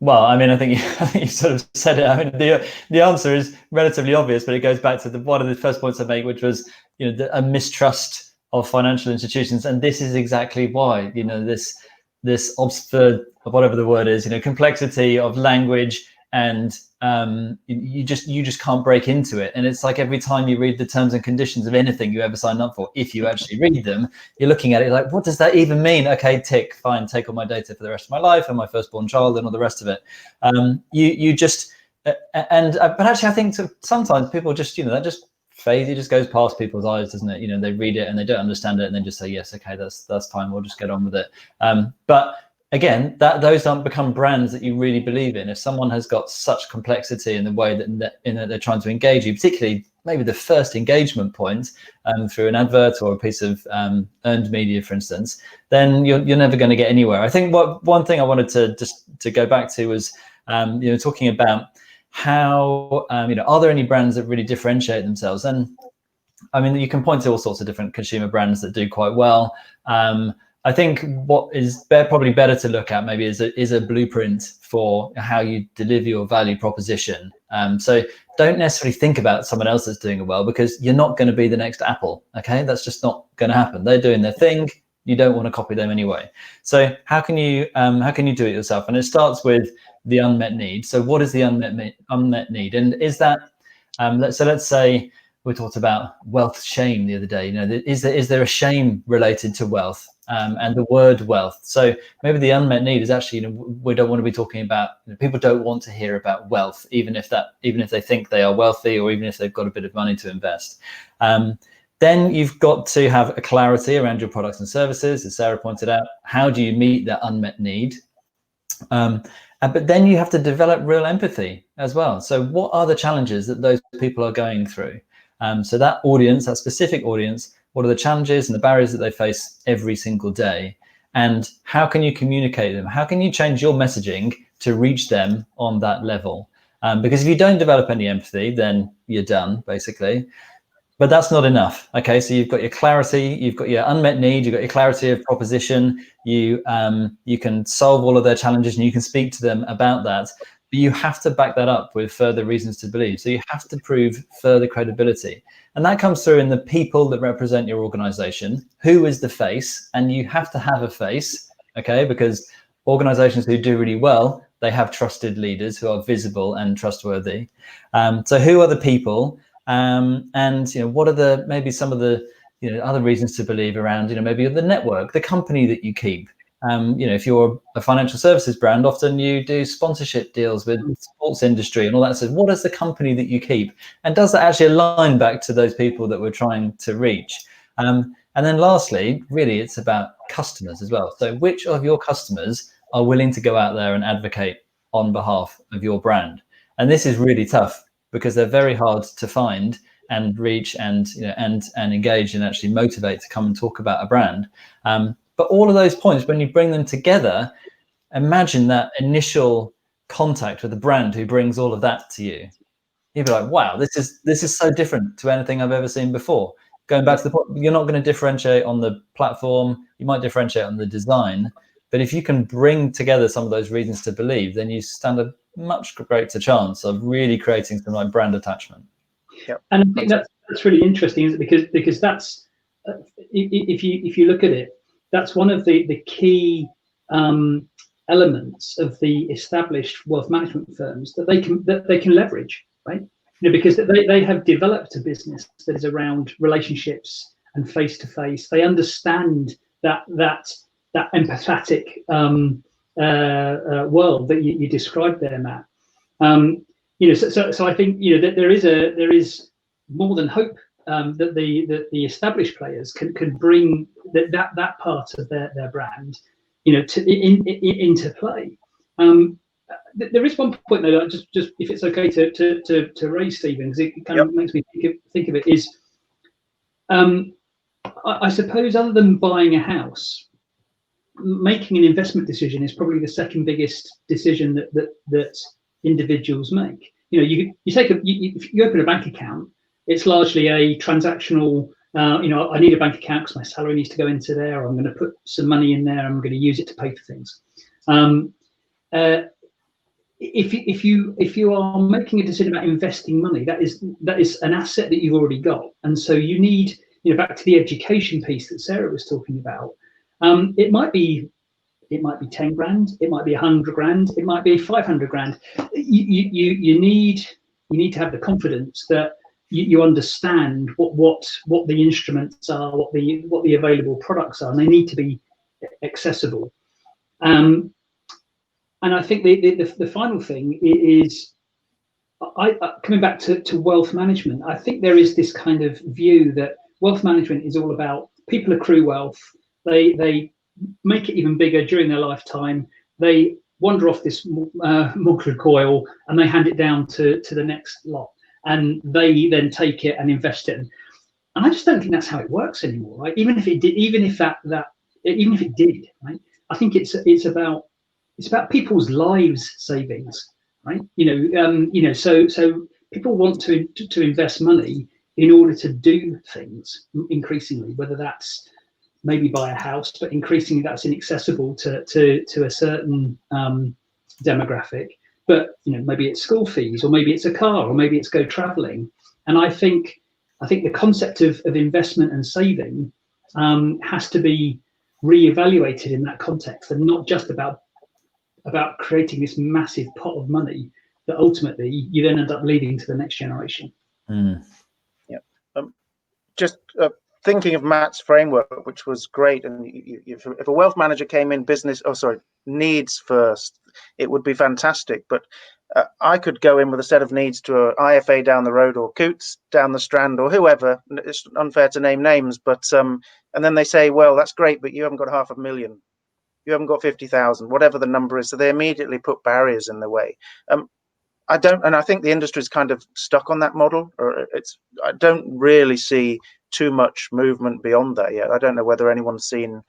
Well, I mean, I think you sort of said it. I mean, the answer is relatively obvious, but it goes back to one of the first points I made, which was, a mistrust of financial institutions, and this is exactly why. This Oxford, whatever the word is, complexity of language, and you just can't break into it. And it's like every time you read the terms and conditions of anything you ever sign up for, if you actually read them, you're looking at it like, what does that even mean? Okay, tick, fine, take all my data for the rest of my life and my firstborn child and all the rest of it. But actually I think sometimes people just, that just phase, it just goes past people's eyes, doesn't it? They read it and they don't understand it and then just say, yes, okay, that's fine, we'll just get on with it. But again, those don't become brands that you really believe in. If someone has got such complexity in the way that they're trying to engage you, particularly maybe the first engagement point through an advert or a piece of earned media, for instance, then you're never going to get anywhere. I think one thing I wanted to go back to was talking about how are there any brands that really differentiate themselves? And I mean, you can point to all sorts of different consumer brands that do quite well. I think what is probably better to look at maybe is a blueprint for how you deliver your value proposition. So don't necessarily think about someone else that's doing it well, because you're not going to be the next Apple. Okay, that's just not going to happen. They're doing their thing. You don't want to copy them anyway. So how can you do it yourself? And it starts with the unmet need. So what is the unmet need? And is that let's say we talked about wealth shame the other day. Is there a shame related to wealth? And the word wealth. So maybe the unmet need is actually, we don't want to be talking about, people don't want to hear about wealth, even if they think they are wealthy, or even if they've got a bit of money to invest. Then you've got to have a clarity around your products and services, as Sarah pointed out. How do you meet that unmet need? But then you have to develop real empathy as well. So what are the challenges that those people are going through? So that audience, that specific audience, what are the challenges and the barriers that they face every single day? And how can you communicate them? How can you change your messaging to reach them on that level? Because if you don't develop any empathy, then you're done, basically. But that's not enough. Okay, so you've got your clarity, you've got your unmet need, you've got your clarity of proposition. You can solve all of their challenges and you can speak to them about that. But you have to back that up with further reasons to believe. So you have to prove further credibility. And that comes through in the people that represent your organization. Who is the face? And you have to have a face, okay? Because organizations who do really well, they have trusted leaders who are visible and trustworthy. So who are the people? And what are maybe some of the other reasons to believe around maybe the network, the company that you keep. If you're a financial services brand, often you do sponsorship deals with the sports industry and all that. So what is the company that you keep? And does that actually align back to those people that we're trying to reach? And then lastly, really, it's about customers as well. So which of your customers are willing to go out there and advocate on behalf of your brand? And this is really tough, because they're very hard to find and reach and and engage and actually motivate to come and talk about a brand. But all of those points, when you bring them together, imagine that initial contact with the brand who brings all of that to you. You'd be like, wow, this is so different to anything I've ever seen before. Going back to the point, you're not going to differentiate on the platform, you might differentiate on the design, but if you can bring together some of those reasons to believe, then you stand a much greater chance of really creating some like brand attachment. Yep. And I think that's really interesting, isn't it? Because that's if you look at it, that's one of the key elements of the established wealth management firms that they can leverage, right? Because they have developed a business that is around relationships and face to face. They understand that empathetic world that you described there, Matt. So I think that there is more than hope that the established players can bring that part of their brand into play. There is one point though, just if it's okay to raise, Stephen, because it kind of makes me think of it, is I suppose other than buying a house, making an investment decision is probably the second biggest decision that individuals make. You open a bank account, it's largely a transactional. I need a bank account because my salary needs to go into there. I'm going to put some money in there. I'm going to use it to pay for things. If you are making a decision about investing money, that is an asset that you've already got, and so you need, back to the education piece that Sarah was talking about. It might be 10 grand, it might be 100 grand, it might be 500 grand. You need to have the confidence that you understand what the instruments are, what the available products are, and they need to be accessible. And I think the final thing is, coming back to wealth management, I think there is this kind of view that wealth management is all about people accrue wealth, they make it even bigger during their lifetime, they wander off this mortal coil and they hand it down to the next lot, and they then take it and invest it. And I just don't think that's how it works anymore, right? Even if it did, right? I think it's about people's lives savings, right? So people want to invest money in order to do things increasingly, whether that's maybe buy a house, but increasingly that's inaccessible to a certain demographic. But maybe it's school fees, or maybe it's a car, or maybe it's go traveling. And I think the concept of investment and saving has to be reevaluated in that context, and not just about creating this massive pot of money that ultimately you then end up leaving to the next generation. Yeah. Just thinking of Matt's framework, which was great, and if a wealth manager came in needs first, it would be fantastic. But I could go in with a set of needs to an IFA down the road, or Coutts down the Strand, or whoever. It's unfair to name names, but and then they say, well, that's great, but you haven't got 500,000. You haven't got 50,000, whatever the number is. So they immediately put barriers in the way. I think the industry is kind of stuck on that model, or I don't really see too much movement beyond that yet. I don't know whether anyone's seen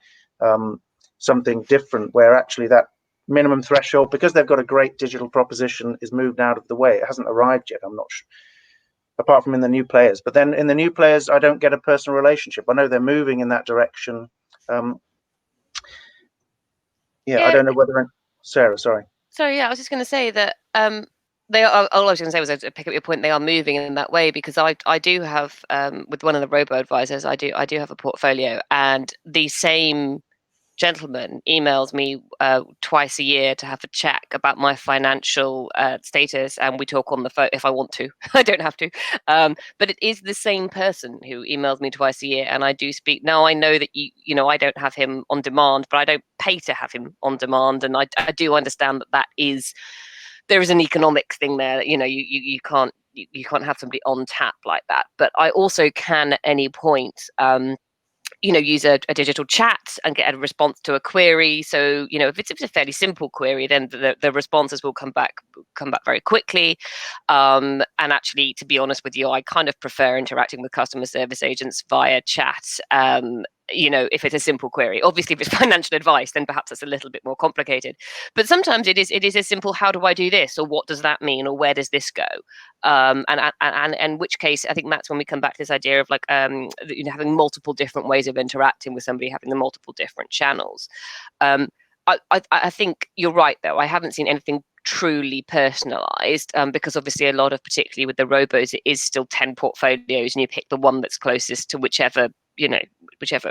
something different where actually that minimum threshold, because they've got a great digital proposition, is moved out of the way. It hasn't arrived yet. I'm not sure, apart from in the new players. But then in the new players, I don't get a personal relationship. I know they're moving in that direction. I don't know whether Sarah, sorry. Sorry, I was just going to say that they are. All I was going to say was to pick up your point. They are moving in that way, because I do have with one of the robo advisors, I do have a portfolio, and the same gentleman emails me twice a year to have a chat about my financial status, and we talk on the phone if I want to. I don't have to, but it is the same person who emails me twice a year, and I do speak. Now I know that I don't have him on demand, but I don't pay to have him on demand, and I do understand that there is an economics thing there. You can't have somebody on tap like that. But I also can at any point use a digital chat and get a response to a query. So, if it's a fairly simple query, then the responses will come back very quickly. And actually, to be honest with you, I kind of prefer interacting with customer service agents via chat. If it's a simple query. Obviously, if it's financial advice, then perhaps it's a little bit more complicated. But sometimes it is as simple, how do I do this? Or what does that mean? Or where does this go? And in which case, I think that's when we come back to this idea of having multiple different ways of interacting with somebody, having the multiple different channels. I think you're right, though. I haven't seen anything truly personalized because obviously a lot of, particularly with the robos, it is still 10 portfolios and you pick the one that's closest to whichever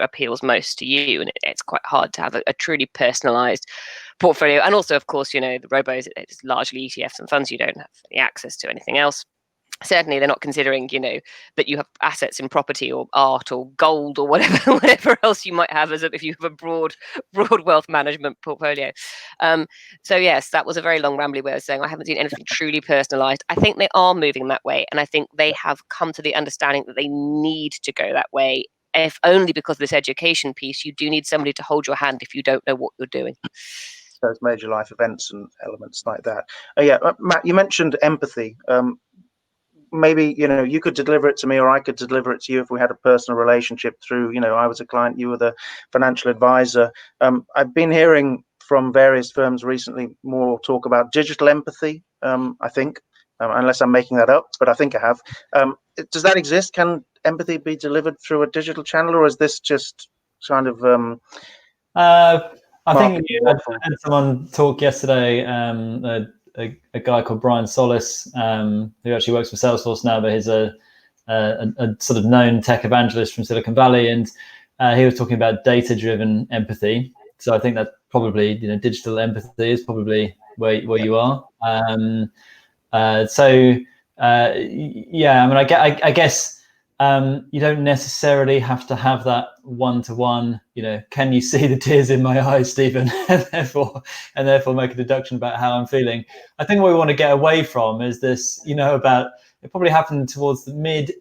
appeals most to you, and it's quite hard to have a truly personalized portfolio. And also, of course, the robos, it's largely ETFs and funds. You don't have any access to anything else. Certainly they're not considering that you have assets in property or art or gold or whatever else you might have, if you have a broad wealth management portfolio. So yes, that was a very long rambly way of saying I haven't seen anything truly personalized. I think they are moving that way, and I think they have come to the understanding that they need to go that way, if only because of this education piece. You do need somebody to hold your hand if you don't know what you're doing. Those major life events and elements like that. Matt, you mentioned empathy. Maybe you could deliver it to me, or I could deliver it to you if we had a personal relationship through, I was a client, you were the financial advisor. I've been hearing from various firms recently more talk about digital empathy, I think, unless I'm making that up, but I think I have. Does that exist? Can empathy be delivered through a digital channel, or is this just kind of I think I had someone talk yesterday, a guy called Brian Solis, who actually works for Salesforce now, but he's a sort of known tech evangelist from Silicon Valley, and he was talking about data-driven empathy. So I think that probably digital empathy is probably where you are. I guess you don't necessarily have to have that one-to-one, can you see the tears in my eyes, Stephen, and therefore make a deduction about how I'm feeling. I think what we want to get away from is this, about, it probably happened towards the mid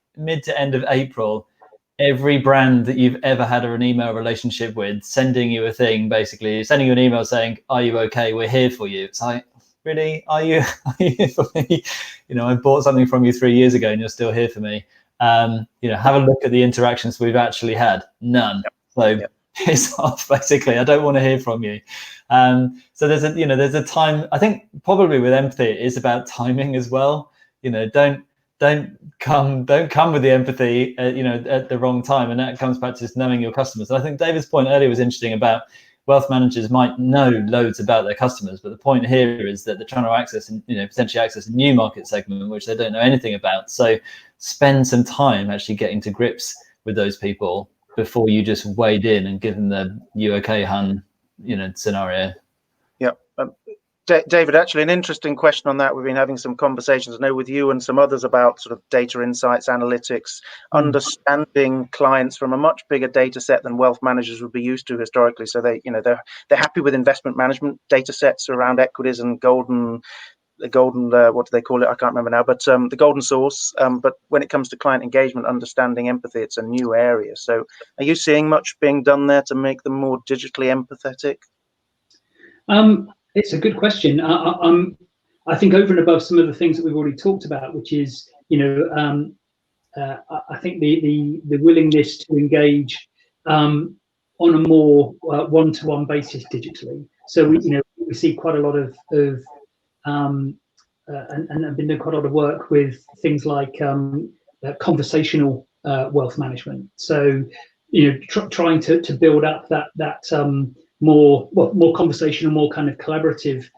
to end of April. Every brand that you've ever had an email relationship with sending you a thing, basically sending you an email saying, are you okay? We're here for you. It's like, really? Are you here for me? I bought something from you 3 years ago and you're still here for me. Have a look at the interactions we've actually had. None. So piss off, basically. I don't want to hear from you. So there's a time. I think probably with empathy, it is about timing as well. Don't come with the empathy, at the wrong time, and that comes back to just knowing your customers. And I think David's point earlier was interesting about wealth managers might know loads about their customers, but the point here is that they're trying to access and potentially access a new market segment which they don't know anything about. So spend some time actually getting to grips with those people before you just wade in and give them the "you okay, hun," scenario. Yeah. David, actually an interesting question on that. We've been having some conversations, I know, with you and some others about sort of data insights, analytics, understanding clients from a much bigger data set than wealth managers would be used to historically. So they're happy with investment management data sets around equities and the golden what do they call it? I can't remember now, but the golden source. But when it comes to client engagement, understanding empathy, it's a new area. So are you seeing much being done there to make them more digitally empathetic? It's a good question. I think over and above some of the things that we've already talked about, which is, I think the willingness to engage on a more one-to-one basis digitally. So we see quite a lot of and I've been doing quite a lot of work with things like conversational wealth management. So trying to build up that more conversational, more kind of collaborative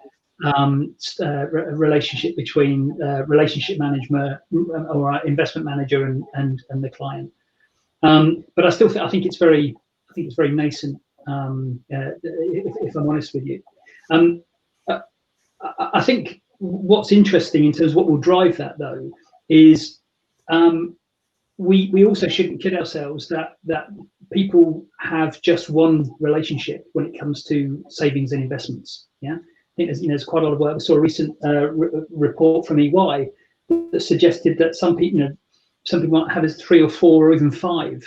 relationship between relationship manager or investment manager and the client. But I think it's very nascent. If I'm honest with you, I think what's interesting in terms of what will drive that, though, is we also shouldn't kid ourselves that people have just one relationship when it comes to savings and investments. Yeah, I think there's quite a lot of work. I saw a recent report from EY that suggested that some people might have 3 or 4 or even 5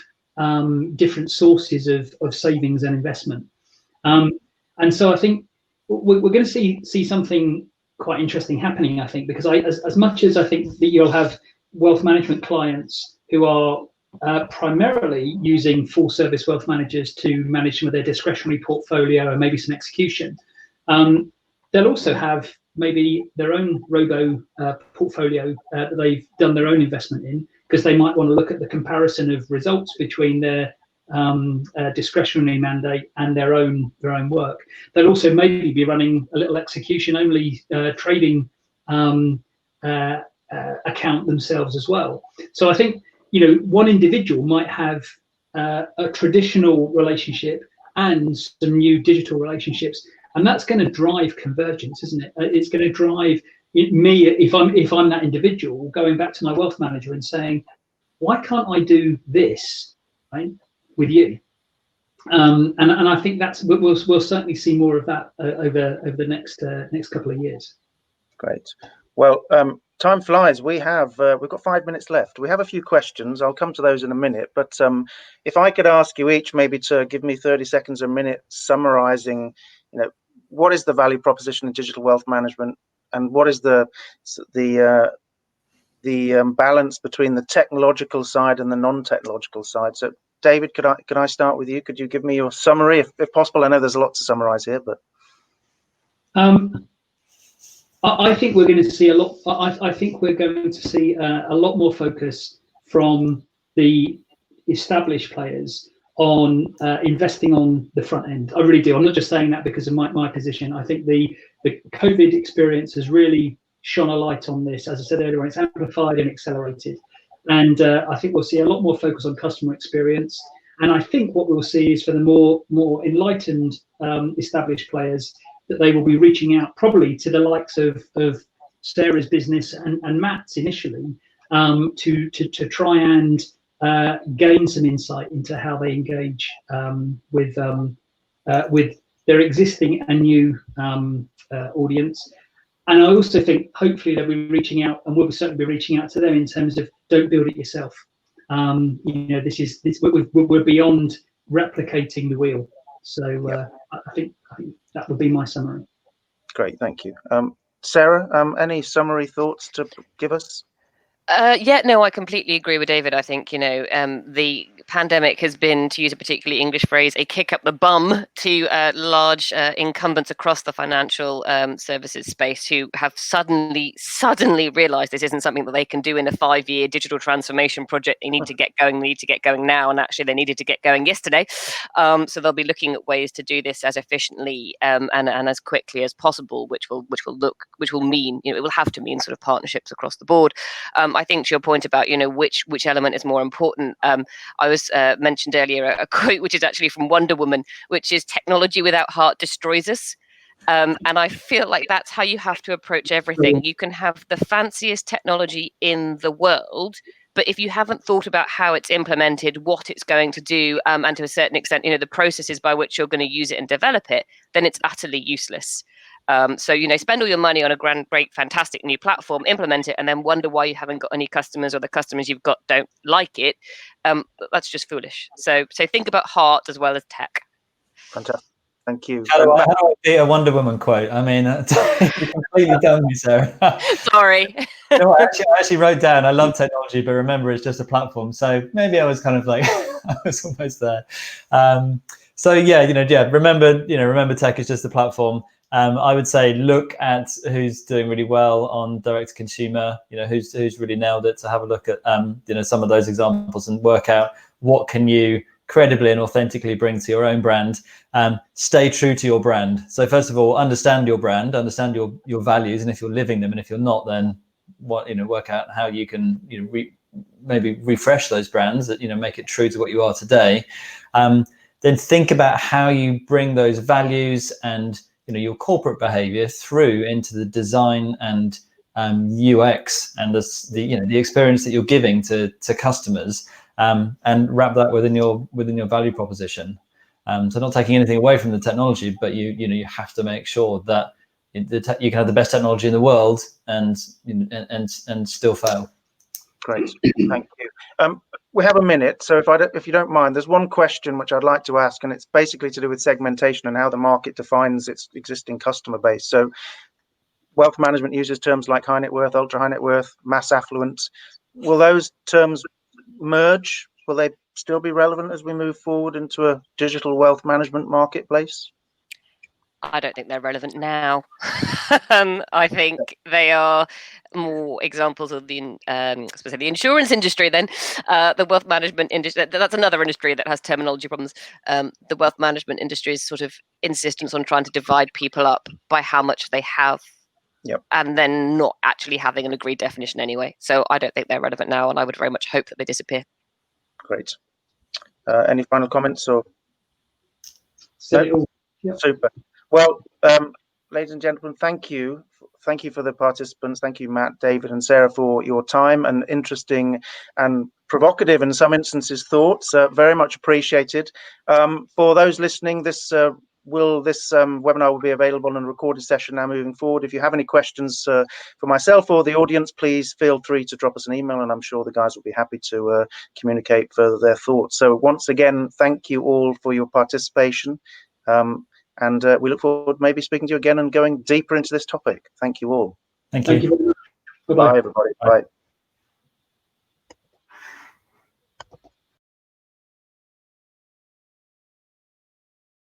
different sources of savings and investment. And so I think we're going to see something quite interesting happening, I think, because as much as I think that you'll have wealth management clients who are primarily using full service wealth managers to manage some of their discretionary portfolio and maybe some execution, they'll also have maybe their own robo portfolio that they've done their own investment in, because they might want to look at the comparison of results between their discretionary mandate and their own work. They'll also maybe be running a little execution only trading account themselves as well. So I think, one individual might have a traditional relationship and some new digital relationships, and that's going to drive convergence, isn't it? It's going to drive me, if I'm that individual, going back to my wealth manager and saying, why can't I do this, right, with you? And I think we'll certainly see more of that over the next couple of years. Great. Well, time flies. We've got 5 minutes left. We have a few questions. I'll come to those in a minute. But if I could ask you each maybe to give me 30 seconds, a minute, summarizing, what is the value proposition in digital wealth management, and what is the balance between the technological side and the non-technological side? So, David, could I start with you? Could you give me your summary, if possible? I know there's a lot to summarize here, but I think we're going to see a lot. I think we're going to see a lot more focus from the established players on investing on the front end. I really do. I'm not just saying that because of my position. I think the COVID experience has really shone a light on this. As I said earlier, it's amplified and accelerated. And I think we'll see a lot more focus on customer experience. And I think what we'll see is for the more enlightened established players, that they will be reaching out probably to the likes of Sarah's business and Matt's initially to try and gain some insight into how they engage with their existing and new audience. And I also think hopefully they'll be reaching out, and we'll certainly be reaching out to them in terms of don't build it yourself. We're beyond replicating the wheel. So I think that would be my summary. Great, thank you. Sarah, any summary thoughts to give us? No, I completely agree with David. I think, the pandemic has been, to use a particularly English phrase, a kick up the bum to large incumbents across the financial services space who have suddenly realized this isn't something that they can do in a 5-year digital transformation project. They need to get going now, and actually they needed to get going yesterday. So they'll be looking at ways to do this as efficiently and as quickly as possible, which will mean, it will have to mean sort of partnerships across the board. I think to your point about, which element is more important, I was mentioned earlier a quote which is actually from Wonder Woman, which is technology without heart destroys us. And I feel like that's how you have to approach everything. You can have the fanciest technology in the world, but if you haven't thought about how it's implemented, what it's going to do, and to a certain extent, the processes by which you're going to use it and develop it, then it's utterly useless. So, spend all your money on a great, fantastic new platform, implement it, and then wonder why you haven't got any customers, or the customers you've got don't like it. That's just foolish. So think about heart as well as tech. Fantastic. Thank you. How do I beat a Wonder Woman quote? I mean, you completely done me, Sarah. Sorry. No, I actually wrote down, I love technology, but remember, it's just a platform. So maybe I was kind of like, I was almost there. So remember tech is just a platform. I would say look at who's doing really well on direct to consumer, who's really nailed it, to have a look at some of those examples and work out what can you credibly and authentically bring to your own brand. Stay true to your brand. So first of all, understand your brand, understand your values, and if you're living them, and if you're not, then work out how you can maybe refresh those brands that make it true to what you are today. Then think about how you bring those values and your corporate behavior through into the design and UX and the experience that you're giving to customers, and wrap that within your value proposition. So not taking anything away from the technology, but you have to make sure that you can have the best technology in the world and still fail. Great, thank you. We have a minute, so if you don't mind, there's one question which I'd like to ask, and it's basically to do with segmentation and how the market defines its existing customer base. So wealth management uses terms like high net worth, ultra high net worth, mass affluent. Will those terms merge? Will they still be relevant as we move forward into a digital wealth management marketplace? I don't think they're relevant now. I think they are more examples of the insurance industry than the wealth management industry. That's another industry that has terminology problems. The wealth management industry's sort of insistence on trying to divide people up by how much they have, and then not actually having an agreed definition anyway. So I don't think they're relevant now, and I would very much hope that they disappear. Great. Any final comments or? No? Super. Well, ladies and gentlemen, thank you. Thank you for the participants. Thank you, Matt, David, and Sarah, for your time and interesting and provocative, in some instances, thoughts. Very much appreciated. For those listening, this webinar will be available in a recorded session now moving forward. If you have any questions for myself or the audience, please feel free to drop us an email, and I'm sure the guys will be happy to communicate further their thoughts. So once again, thank you all for your participation. And we look forward to maybe speaking to you again and going deeper into this topic. Thank you all. Thank you. Bye-bye. Bye, everybody. Bye.